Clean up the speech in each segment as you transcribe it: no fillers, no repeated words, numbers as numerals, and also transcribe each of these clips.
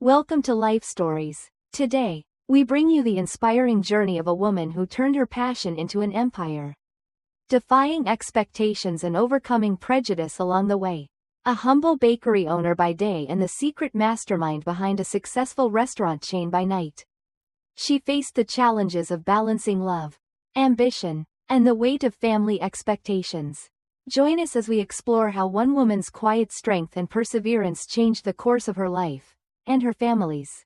Welcome to Life Stories. Today, we bring you the inspiring journey of a woman who turned her passion into an empire. Defying expectations and overcoming prejudice along the way. A humble bakery owner by day and the secret mastermind behind a successful restaurant chain by night. She faced the challenges of balancing love, ambition, and the weight of family expectations. Join us as we explore how one woman's quiet strength and perseverance changed the course of her life and her family's.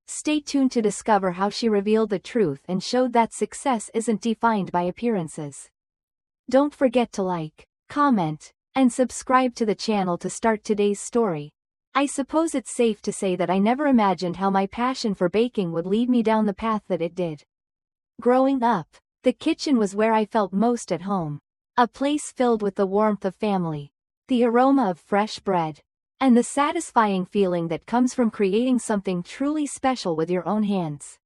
Stay tuned to discover how she revealed the truth and showed that success isn't defined by appearances. Don't forget to like, comment, and subscribe to the channel to start today's story. I suppose it's safe to say that I never imagined how my passion for baking would lead me down the path that it did. Growing up, the kitchen was where I felt most at home. A place filled with the warmth of family, the aroma of fresh bread, and the satisfying feeling that comes from creating something truly special with your own hands.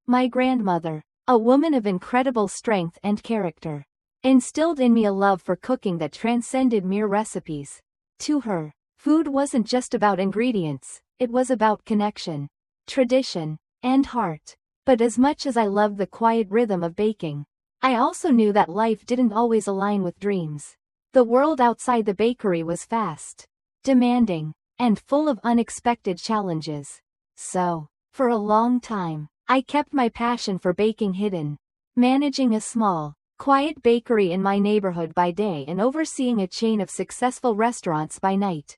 My grandmother, a woman of incredible strength and character, instilled in me a love for cooking that transcended mere recipes. To her, food wasn't just about ingredients, it was about connection, tradition, and heart. But as much as I loved the quiet rhythm of baking, I also knew that life didn't always align with dreams. The world outside the bakery was fast, demanding, and full of unexpected challenges. So, for a long time, I kept my passion for baking hidden, managing a small, quiet bakery in my neighborhood by day and overseeing a chain of successful restaurants by night.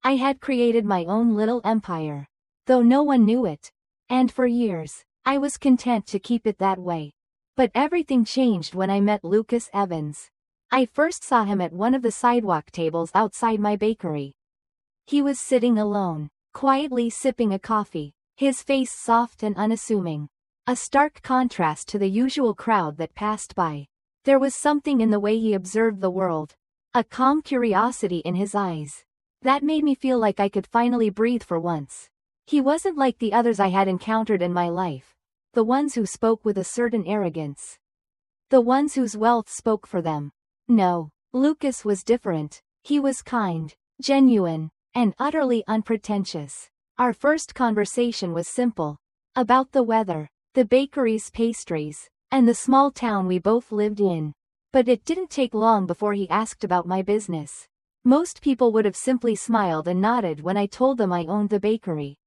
I had created my own little empire, though no one knew it, and for years, I was content to keep it that way. But everything changed when I met Lucas Evans. I first saw him at one of the sidewalk tables outside my bakery. He was sitting alone, quietly sipping a coffee, his face soft and unassuming. A stark contrast to the usual crowd that passed by. There was something in the way he observed the world, a calm curiosity in his eyes, that made me feel like I could finally breathe for once. He wasn't like the others I had encountered in my life, the ones who spoke with a certain arrogance, the ones whose wealth spoke for them. No, Lucas was different. He was kind, genuine, and utterly unpretentious. Our first conversation was simple, about the weather, the bakery's pastries, and the small town we both lived in. But it didn't take long before he asked about my business. Most people would have simply smiled and nodded when I told them I owned the bakery.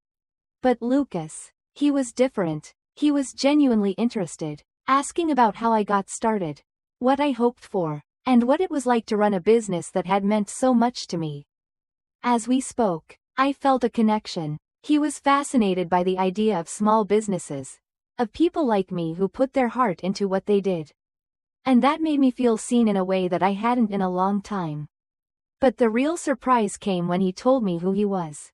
But Lucas, he was different. He was genuinely interested, asking about how I got started, what I hoped for, and what it was like to run a business that had meant so much to me. As we spoke, I felt a connection. He was fascinated by the idea of small businesses, of people like me who put their heart into what they did. And that made me feel seen in a way that I hadn't in a long time. But the real surprise came when he told me who he was.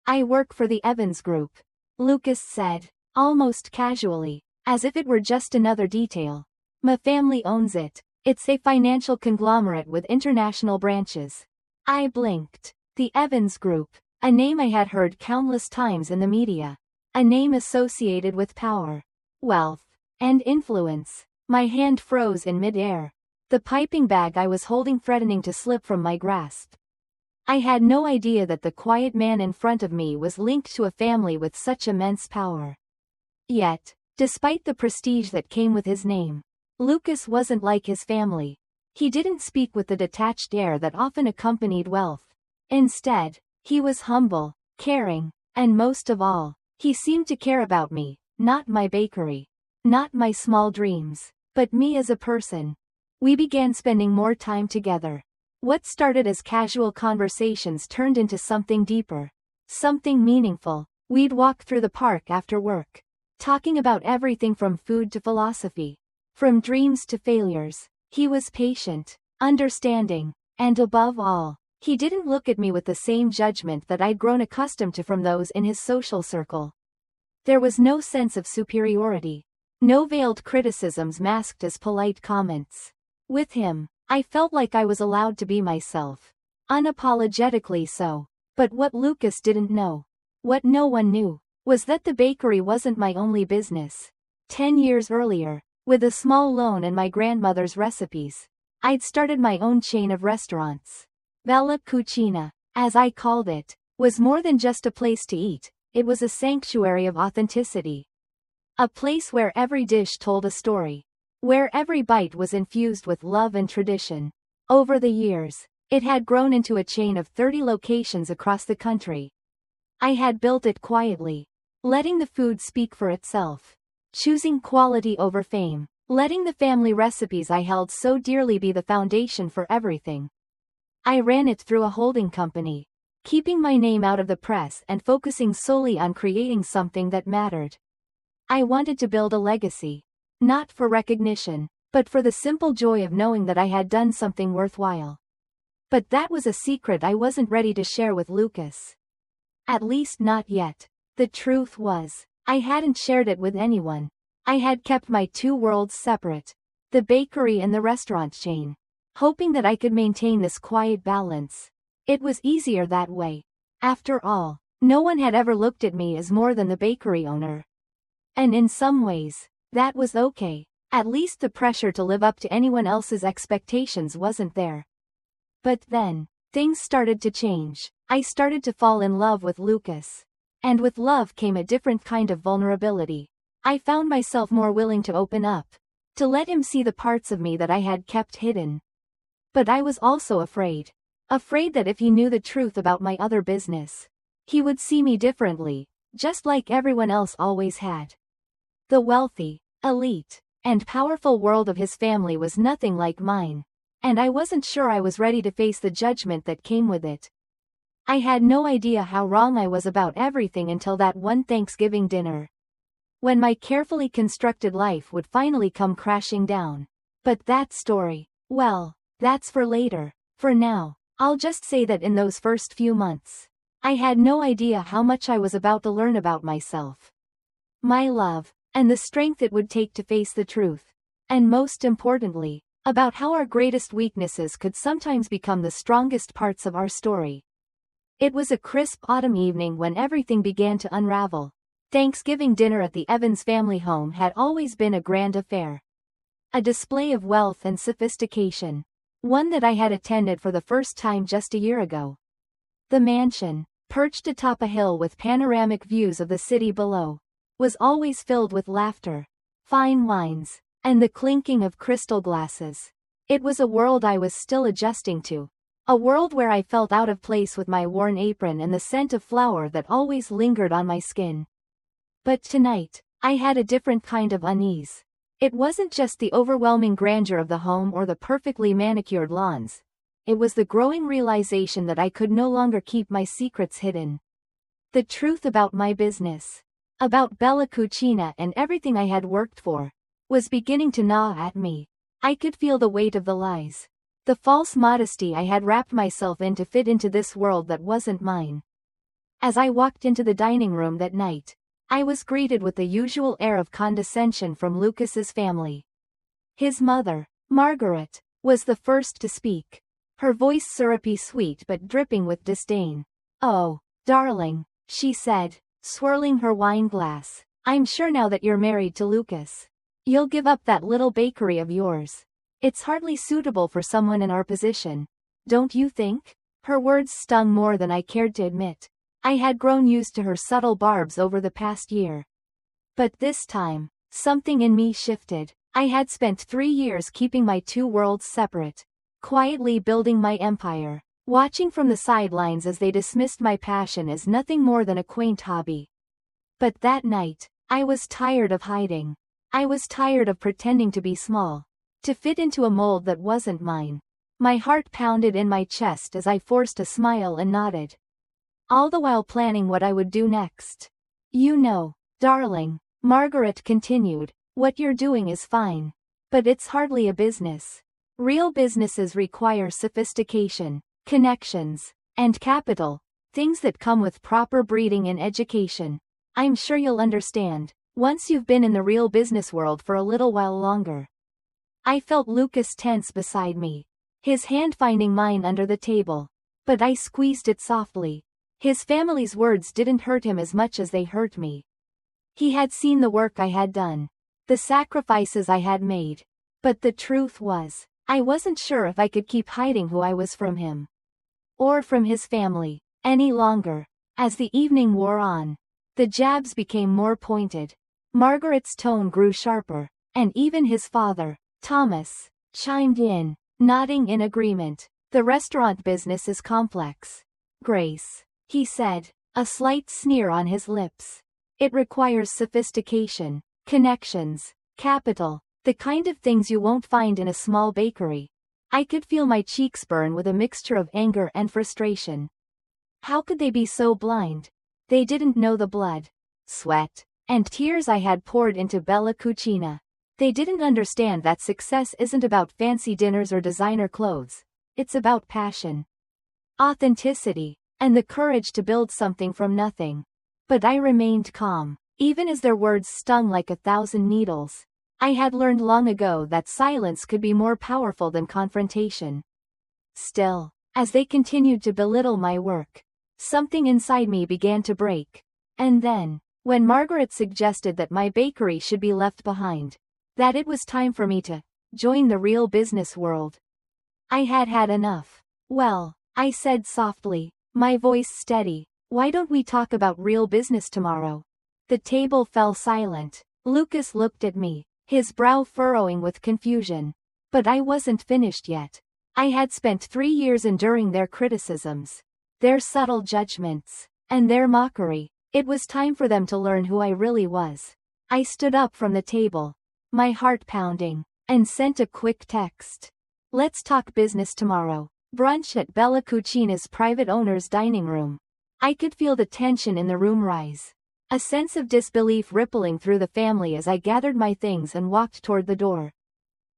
I work for the Evans Group, Lucas said, almost casually, as if it were just another detail. My family owns it. It's a financial conglomerate with international branches. I blinked. The Evans Group, a name I had heard countless times in the media. A name associated with power, wealth, and influence. My hand froze in mid-air, the piping bag I was holding threatening to slip from my grasp. I had no idea that the quiet man in front of me was linked to a family with such immense power. Yet, despite the prestige that came with his name, Lucas wasn't like his family. He didn't speak with the detached air that often accompanied wealth. Instead, he was humble, caring, and most of all, he seemed to care about me, not my bakery, not my small dreams, but me as a person. We began spending more time together. What started as casual conversations turned into something deeper, something meaningful. We'd walk through the park after work, talking about everything from food to philosophy, from dreams to failures. He was patient, understanding, and above all, he didn't look at me with the same judgment that I'd grown accustomed to from those in his social circle. There was no sense of superiority, no veiled criticisms masked as polite comments. With him, I felt like I was allowed to be myself, unapologetically so. But what Lucas didn't know, what no one knew, was that the bakery wasn't my only business. 10 years earlier, with a small loan and my grandmother's recipes, I'd started my own chain of restaurants. Bella Cucina, as I called it, was more than just a place to eat. it was a sanctuary of authenticity. A place where every dish told a story. Where every bite was infused with love and tradition. Over the years, it had grown into a chain of 30 locations across the country. I had built it quietly, letting the food speak for itself. Choosing quality over fame, letting the family recipes I held so dearly be the foundation for everything. I ran it through a holding company, keeping my name out of the press and focusing solely on creating something that mattered. I wanted to build a legacy, not for recognition, but for the simple joy of knowing that I had done something worthwhile. But that was a secret I wasn't ready to share with Lucas. At least not yet. The truth was, I hadn't shared it with anyone. I had kept my two worlds separate, the bakery and the restaurant chain, hoping that I could maintain this quiet balance. It was easier that way. After all, no one had ever looked at me as more than the bakery owner. And in some ways, that was okay. At least the pressure to live up to anyone else's expectations wasn't there. But then, things started to change. I started to fall in love with Lucas. And with love came a different kind of vulnerability. I found myself more willing to open up, to let him see the parts of me that I had kept hidden. But I was also afraid. Afraid that if he knew the truth about my other business, he would see me differently, just like everyone else always had. The wealthy, elite, and powerful world of his family was nothing like mine, and I wasn't sure I was ready to face the judgment that came with it. I had no idea how wrong I was about everything until that one Thanksgiving dinner, when my carefully constructed life would finally come crashing down. But that story, well, that's for later. For now, I'll just say that in those first few months, I had no idea how much I was about to learn about myself, my love, and the strength it would take to face the truth. And most importantly, about how our greatest weaknesses could sometimes become the strongest parts of our story. It was a crisp autumn evening when everything began to unravel. Thanksgiving dinner at the Evans family home had always been a grand affair. A display of wealth and sophistication. One that I had attended for the first time just a year ago. The mansion, perched atop a hill with panoramic views of the city below, was always filled with laughter, fine wines, and the clinking of crystal glasses. It was a world I was still adjusting to. A world where I felt out of place with my worn apron and the scent of flour that always lingered on my skin. But tonight, I had a different kind of unease. It wasn't just the overwhelming grandeur of the home or the perfectly manicured lawns. It was the growing realization that I could no longer keep my secrets hidden. The truth about my business, about Bella Cucina and everything I had worked for, was beginning to gnaw at me. I could feel the weight of the lies, the false modesty I had wrapped myself in to fit into this world that wasn't mine. As I walked into the dining room that night, I was greeted with the usual air of condescension from Lucas's family. His mother, Margaret, was the first to speak, her voice syrupy sweet but dripping with disdain. "Oh, darling," she said, swirling her wine glass, "I'm sure now that you're married to Lucas, you'll give up that little bakery of yours. It's hardly suitable for someone in our position, don't you think?" Her words stung more than I cared to admit. I had grown used to her subtle barbs over the past year. But this time, something in me shifted. I had spent 3 years keeping my two worlds separate, quietly building my empire, watching from the sidelines as they dismissed my passion as nothing more than a quaint hobby. But that night, I was tired of hiding. I was tired of pretending to be small, to fit into a mold that wasn't mine. My heart pounded in my chest as I forced a smile and nodded, all the while planning what I would do next. "You know, darling," Margaret continued, "what you're doing is fine. But it's hardly a business. Real businesses require sophistication, connections, and capital, things that come with proper breeding and education. I'm sure you'll understand, once you've been in the real business world for a little while longer." I felt Lucas tense beside me, his hand finding mine under the table. But I squeezed it softly. His family's words didn't hurt him as much as they hurt me. He had seen the work I had done, the sacrifices I had made. But the truth was, I wasn't sure if I could keep hiding who I was from him, or from his family, any longer. As the evening wore on, The jabs became more pointed. Margaret's tone grew sharper, and even his father, Thomas, chimed in, nodding in agreement. The restaurant business is complex, Grace, he said, a slight sneer on his lips. It requires sophistication, connections, capital, the kind of things you won't find in a small bakery. I could feel my cheeks burn with a mixture of anger and frustration. How could they be so blind? They didn't know the blood, sweat, and tears I had poured into Bella Cucina. They didn't understand that success isn't about fancy dinners or designer clothes. It's about passion, authenticity, and the courage to build something from nothing. But I remained calm, even as their words stung like 1,000 needles. I had learned long ago that silence could be more powerful than confrontation. Still, as they continued to belittle my work, something inside me began to break. And then, when Margaret suggested that my bakery should be left behind, that it was time for me to join the real business world, I had had enough. Well, I said softly, my voice steady, why don't we talk about real business tomorrow? The table fell silent. Lucas looked at me, his brow furrowing with confusion. But I wasn't finished yet. I had spent 3 years enduring their criticisms, their subtle judgments, and their mockery. It was time for them to learn who I really was. I stood up from the table, my heart pounding, and sent a quick text. Let's talk business tomorrow. Brunch at Bella Cucina's private owner's dining room. I could feel the tension in the room rise, a sense of disbelief rippling through the family as I gathered my things and walked toward the door.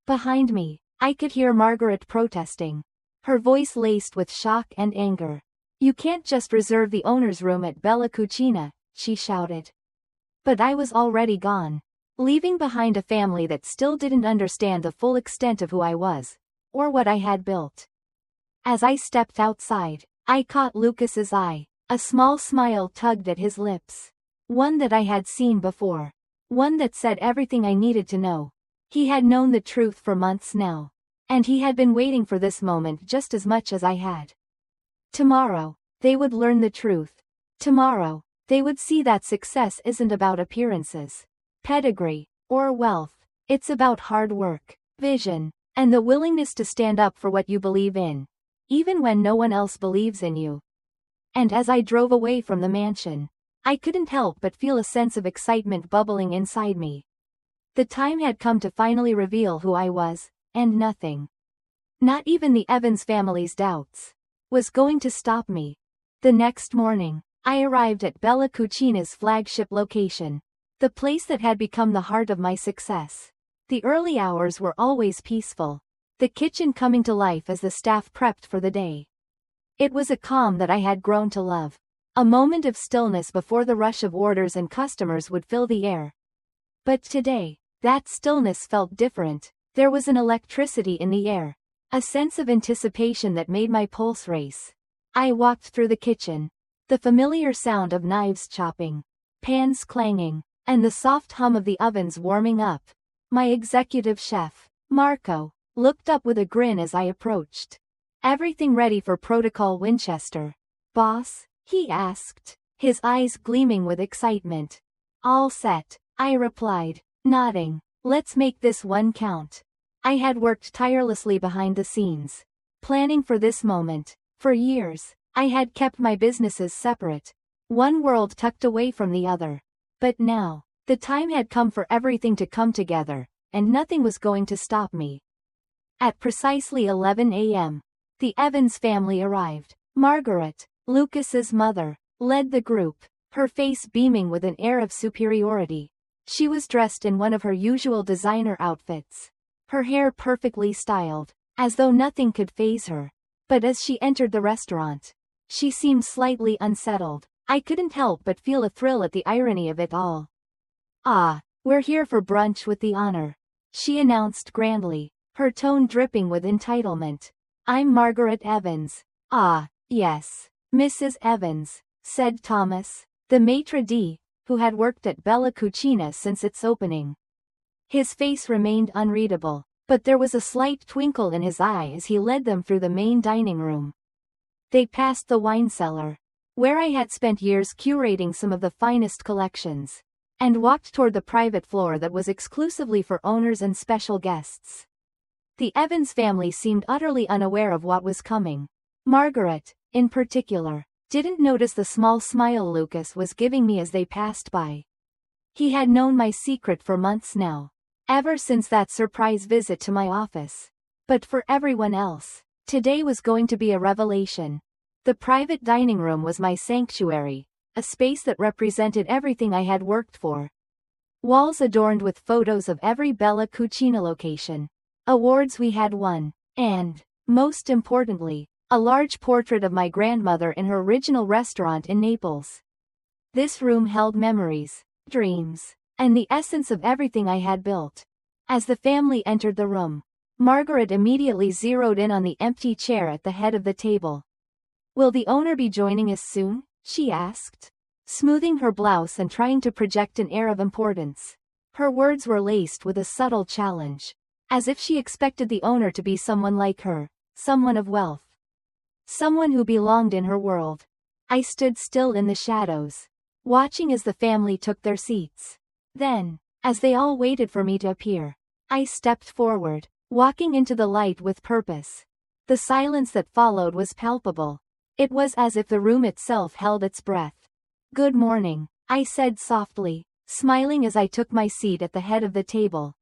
Behind me, I could hear Margaret protesting, her voice laced with shock and anger. You can't just reserve the owner's room at Bella Cucina, she shouted. But I was already gone, leaving behind a family that still didn't understand the full extent of who I was, or what I had built. As I stepped outside, I caught Lucas's eye. A small smile tugged at his lips. One that I had seen before. One that said everything I needed to know. He had known the truth for months now. And he had been waiting for this moment just as much as I had. Tomorrow, they would learn the truth. Tomorrow, they would see that success isn't about appearances, pedigree, or wealth. It's about hard work, vision, and the willingness to stand up for what you believe in, even when no one else believes in you. And as I drove away from the mansion, I couldn't help but feel a sense of excitement bubbling inside me. The time had come to finally reveal who I was, and nothing, not even the Evans family's doubts, was going to stop me. The next morning, I arrived at Bella Cucina's flagship location, the place that had become the heart of my success. The early hours were always peaceful, the kitchen coming to life as the staff prepped for the day. It was a calm that I had grown to love. A moment of stillness before the rush of orders and customers would fill the air. But today, that stillness felt different. There was an electricity in the air, a sense of anticipation that made my pulse race. I walked through the kitchen. The familiar sound of knives chopping, pans clanging, and the soft hum of the ovens warming up. My executive chef, Marco, looked up with a grin as I approached. Everything ready for Protocol Winchester, boss? He asked, his eyes gleaming with excitement. All set, I replied, nodding. Let's make this one count. I had worked tirelessly behind the scenes, planning for this moment. For years, I had kept my businesses separate, one world tucked away from the other. But now, the time had come for everything to come together, and nothing was going to stop me. At precisely 11 a.m., the Evans family arrived. Margaret, Lucas's mother, led the group, her face beaming with an air of superiority. She was dressed in one of her usual designer outfits, her hair perfectly styled, as though nothing could faze her. But as she entered the restaurant, she seemed slightly unsettled. I couldn't help but feel a thrill at the irony of it all. Ah, we're here for brunch with the honor, she announced grandly, her tone dripping with entitlement. I'm Margaret Evans. Ah, yes, Mrs. Evans, said Thomas, the maitre d', who had worked at Bella Cucina since its opening. His face remained unreadable, but there was a slight twinkle in his eye as he led them through the main dining room. They passed the wine cellar, where I had spent years curating some of the finest collections, and walked toward the private floor that was exclusively for owners and special guests. The Evans family seemed utterly unaware of what was coming. Margaret, in particular, didn't notice the small smile Lucas was giving me as they passed by. He had known my secret for months now, ever since that surprise visit to my office. But for everyone else, today was going to be a revelation. The private dining room was my sanctuary, a space that represented everything I had worked for. Walls adorned with photos of every Bella Cucina location, awards we had won, and, most importantly, a large portrait of my grandmother in her original restaurant in Naples. This room held memories, dreams, and the essence of everything I had built. As the family entered the room, Margaret immediately zeroed in on the empty chair at the head of the table. "Will the owner be joining us soon?" she asked, smoothing her blouse and trying to project an air of importance. Her words were laced with a subtle challenge, as if she expected the owner to be someone like her, someone of wealth, someone who belonged in her world. I stood still in the shadows, watching as the family took their seats. Then, as they all waited for me to appear, I stepped forward, walking into the light with purpose. The silence that followed was palpable. It was as if the room itself held its breath. "Good morning," I said softly, smiling as I took my seat at the head of the table.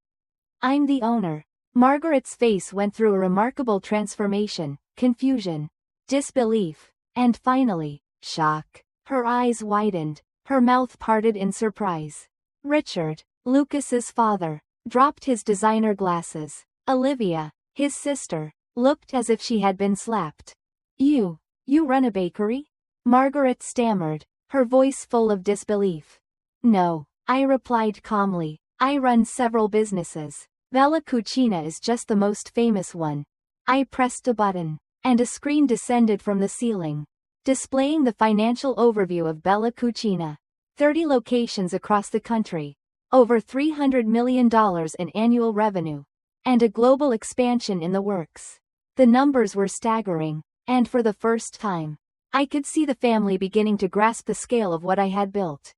"I'm the owner." Margaret's face went through a remarkable transformation: confusion, disbelief, and finally, shock. Her eyes widened, her mouth parted in surprise. Richard, Lucas's father, dropped his designer glasses. Olivia, his sister, looked as if she had been slapped. You run a bakery?" Margaret stammered, her voice full of disbelief. "No," I replied calmly. "I run several businesses. Bella Cucina is just the most famous one." I pressed a button, and a screen descended from the ceiling, displaying the financial overview of Bella Cucina. 30 locations across the country, over $300 million in annual revenue, and a global expansion in the works. The numbers were staggering, and for the first time, I could see the family beginning to grasp the scale of what I had built.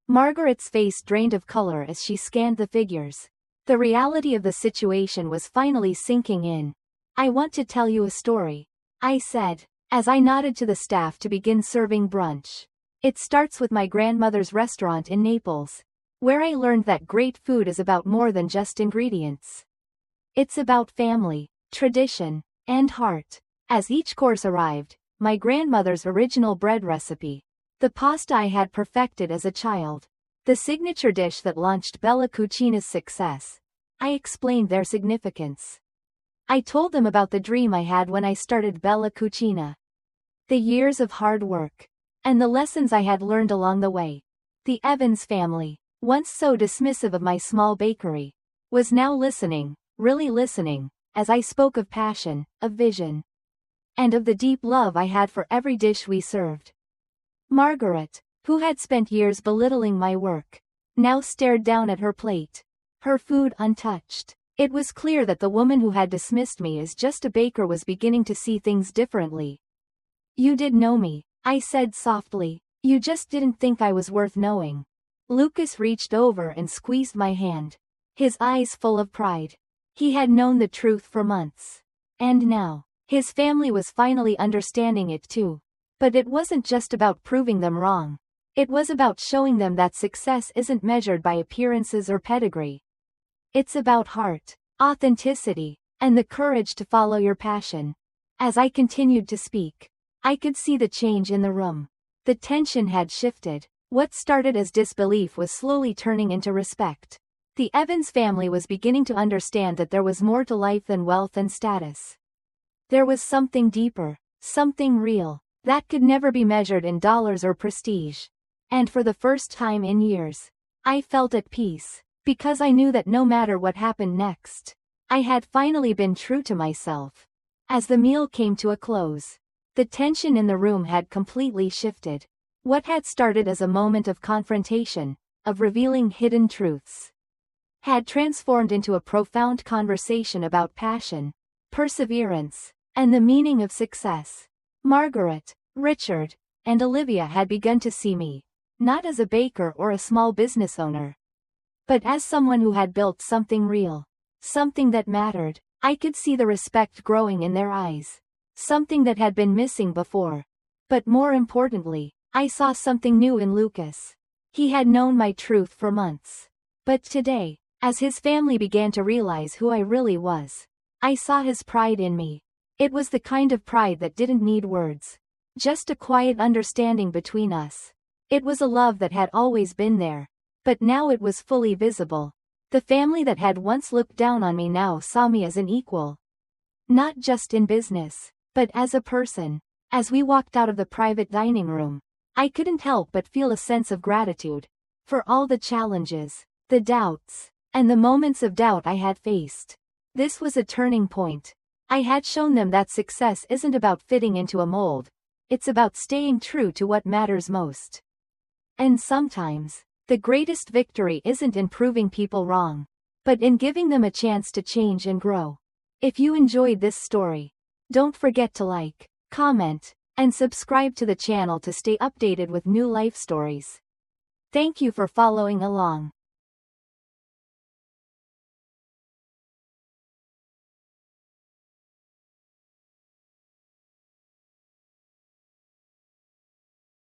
Margaret's face drained of color as she scanned the figures. The reality of the situation was finally sinking in. "I want to tell you a story," I said, as I nodded to the staff to begin serving brunch. "It starts with my grandmother's restaurant in Naples, where I learned that great food is about more than just ingredients. It's about family, tradition, and heart." As each course arrived, my grandmother's original bread recipe, the pasta I had perfected as a child, the signature dish that launched Bella Cucina's success, I explained their significance. I told them about the dream I had when I started Bella Cucina, the years of hard work, and the lessons I had learned along the way. The Evans family, once so dismissive of my small bakery, was now listening, really listening, as I spoke of passion, of vision, and of the deep love I had for every dish we served. Margaret, who had spent years belittling my work, now stared down at her plate, her food untouched. It was clear that the woman who had dismissed me as just a baker was beginning to see things differently. "You did know me," I said softly. "You just didn't think I was worth knowing." Lucas reached over and squeezed my hand, his eyes full of pride. He had known the truth for months, and now, his family was finally understanding it too. But it wasn't just about proving them wrong. It was about showing them that success isn't measured by appearances or pedigree. It's about heart, authenticity, and the courage to follow your passion. As I continued to speak, I could see the change in the room. The tension had shifted. What started as disbelief was slowly turning into respect. The Evans family was beginning to understand that there was more to life than wealth and status. There was something deeper, something real, that could never be measured in dollars or prestige. And for the first time in years, I felt at peace, because I knew that no matter what happened next, I had finally been true to myself. As the meal came to a close, the tension in the room had completely shifted. What had started as a moment of confrontation, of revealing hidden truths, had transformed into a profound conversation about passion, perseverance, and the meaning of success. Margaret, Richard, and Olivia had begun to see me, not as a baker or a small business owner, but as someone who had built something real, something that mattered. I could see the respect growing in their eyes, something that had been missing before. But more importantly, I saw something new in Lucas. He had known my truth for months. But today, as his family began to realize who I really was, I saw his pride in me. It was the kind of pride that didn't need words. Just a quiet understanding between us. It was a love that had always been there, but now it was fully visible. The family that had once looked down on me now saw me as an equal. Not just in business, but as a person. As we walked out of the private dining room, I couldn't help but feel a sense of gratitude for all the challenges, the doubts, and the moments of doubt I had faced. This was a turning point. I had shown them that success isn't about fitting into a mold. It's about staying true to what matters most. And sometimes, the greatest victory isn't in proving people wrong, but in giving them a chance to change and grow. If you enjoyed this story, don't forget to like, comment, and subscribe to the channel to stay updated with new life stories. Thank you for following along.